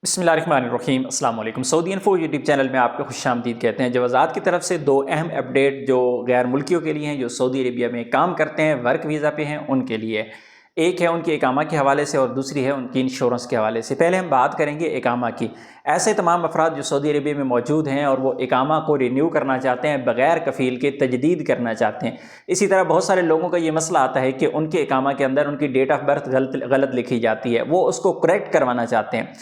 बिस्मिल्लाहिर्रहमानिर्रहीम अस्सलाम वालेकुम। सऊदी इन्फो यूट्यूब चैनल में आपको खुश आमदीद कहते हैं। जवाज़ात की तरफ से दो अहम अपडेट जो गैर मुल्कियों के लिए हैं, जो सऊदी अरेबिया में काम करते हैं, वर्क वीज़ा पे हैं, उनके लिए। एक है उनके इकामा के हवाले से और दूसरी है उनकी इंश्योरेंस के हवाले से। पहले हम बात करेंगे इकामा की। ऐसे तमाम अफराद जो सऊदी अरेबिया में मौजूद हैं और वो इकामा को रिन्यू करना चाहते हैं, बग़ैर कफ़ील के तजदीद करना चाहते हैं। इसी तरह बहुत सारे लोगों का ये मसला आता है कि उनके इकामा के अंदर उनकी डेट ऑफ बर्थ गलत लिखी जाती है, वो उसको करेक्ट करवाना चाहते हैं।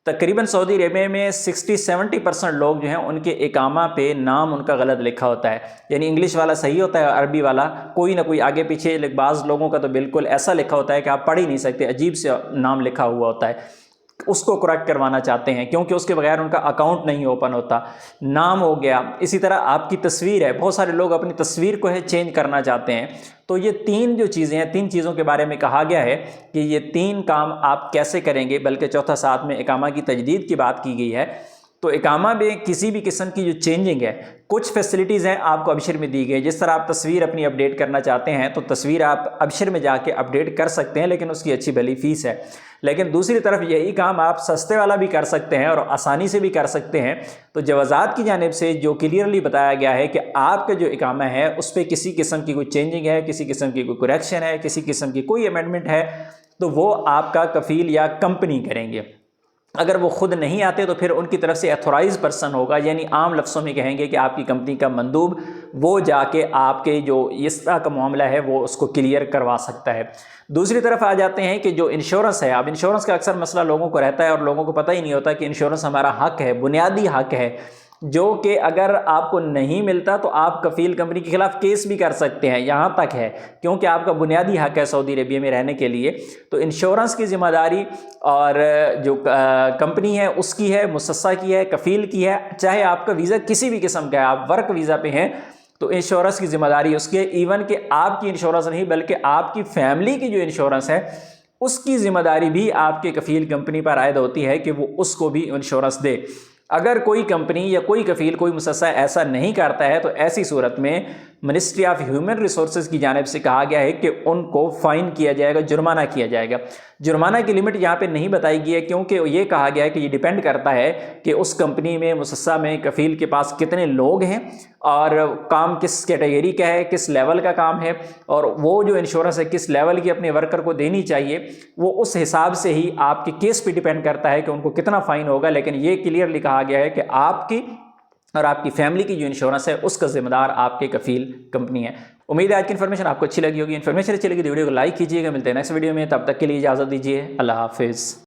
तकरीबन सऊदी अरेबिया में 60-70% लोग जो हैं उनके इकामा पे नाम उनका गलत लिखा होता है, यानी इंग्लिश वाला सही होता है, अरबी वाला कोई ना कोई आगे पीछे। बाज़ लोगों का तो बिल्कुल ऐसा लिखा होता है कि आप पढ़ ही नहीं सकते, अजीब से नाम लिखा हुआ होता है। उसको करेक्ट करवाना चाहते हैं क्योंकि उसके बगैर उनका अकाउंट नहीं ओपन होता। नाम हो गया, इसी तरह आपकी तस्वीर है, बहुत सारे लोग अपनी तस्वीर को है चेंज करना चाहते हैं। तो ये तीन जो चीज़ें हैं, तीन चीज़ों के बारे में कहा गया है कि ये तीन काम आप कैसे करेंगे, बल्कि चौथा साथ में इकामा की तजदीद की बात की गई है। तो इकामा में किसी भी किस्म की जो चेंजिंग है, कुछ फैसिलिटीज़ हैं आपको अबशर में दी गई। जिस तरह आप तस्वीर अपनी अपडेट करना चाहते हैं तो तस्वीर आप अबशर में जाके अपडेट कर सकते हैं, लेकिन उसकी अच्छी भली फ़ीस है। लेकिन दूसरी तरफ यही काम आप सस्ते वाला भी कर सकते हैं और आसानी से भी कर सकते हैं। तो जवाज़ात की जानिब से जो क्लियरली बताया गया है कि आपका जो इकामा है उस पर किसी किस्म की कोई चेंजिंग है, किसी किस्म की कोई करेक्शन है, किसी किस्म की कोई अमेंडमेंट है, तो वो आपका कफ़ील या कंपनी करेंगे। अगर वो खुद नहीं आते तो फिर उनकी तरफ से अथोराइज पर्सन होगा, यानी आम लफ्ज़ों में कहेंगे कि आपकी कंपनी का मंदूब, वो जाके आपके जो इस तरह का मामला है वो उसको क्लियर करवा सकता है। दूसरी तरफ आ जाते हैं कि जो इंश्योरेंस है, अब इंश्योरेंस का अक्सर मसला लोगों को रहता है और लोगों को पता ही नहीं होता कि इंश्योरेंस हमारा हक है, बुनियादी हक है, जो कि अगर आपको नहीं मिलता तो आप कफ़ील कंपनी के खिलाफ केस भी कर सकते हैं, यहाँ तक है, क्योंकि आपका बुनियादी हक है सऊदी अरेबिया में रहने के लिए। तो इंश्योरेंस की ज़िम्मेदारी और जो कंपनी है उसकी है, मुसस्सा की है, कफ़ील की है। चाहे आपका वीज़ा किसी भी किस्म का है, आप वर्क वीज़ा पे हैं तो इंश्योरेंस की ज़िम्मेदारी उसकी है। इवन कि आपकी इंश्योरेंस नहीं बल्कि आपकी फैमिली की जो इंश्योरेंस है उसकी ज़िम्मेदारी भी आपके कफ़ील कंपनी पर आयद होती है कि वो उसको भी इंश्योरेंस दे। अगर कोई कंपनी या कोई कफ़ील, कोई मुसस्सा ऐसा नहीं करता है तो ऐसी सूरत में मिनिस्ट्री ऑफ ह्यूमन रिसोर्सेज की जानिब से कहा गया है कि उनको फ़ाइन किया जाएगा, जुर्माना किया जाएगा। जुर्माना की लिमिट यहाँ पे नहीं बताई गई है, क्योंकि ये कहा गया है कि ये डिपेंड करता है कि उस कंपनी में, मुसस्सा में, कफ़ील के पास कितने लोग हैं और काम किस कैटेगरी का है, किस लेवल का काम है, और वो जो इंश्योरेंस है किस लेवल की अपने वर्कर को देनी चाहिए, वो उस हिसाब से ही आपके केस पे डिपेंड करता है कि उनको कितना फ़ाइन होगा। लेकिन ये क्लियरली कहा गया है कि आपकी और आपकी फैमिली की जो इंश्योरेंस है उसका ज़िम्मेदार आपके कफ़ील कंपनी है। उम्मीद है आज की इन्फॉर्मेशन आपको अच्छी लगी होगी। इन्फॉर्मेशन अच्छी लगी तो वीडियो को लाइक कीजिएगा। मिलते हैं नेक्स्ट वीडियो में, तब तक के लिए इजाज़त दीजिए। अल्लाह हाफिज़।